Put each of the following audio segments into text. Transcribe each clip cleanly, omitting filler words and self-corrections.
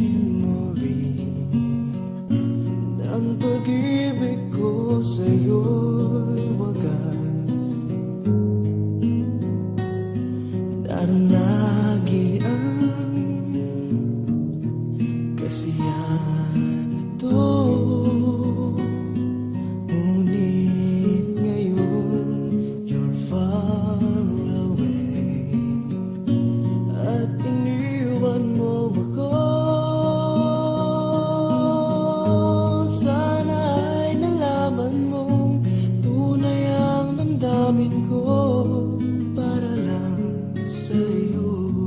memory ng pag-ibig ko sa'yo'y wagas. Darnagi ang kasiyahan ito, ngunit ngayon you're far away at iniwan mo ako. Sana'y nalaman mong tunay ang damdamin ko para lang sa'yo.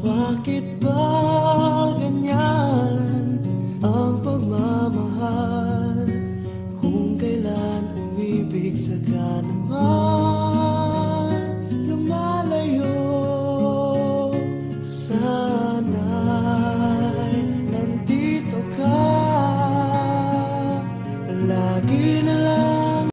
Bakit ba ganyan ang pagmamahal? Kung kailan umibig saka naman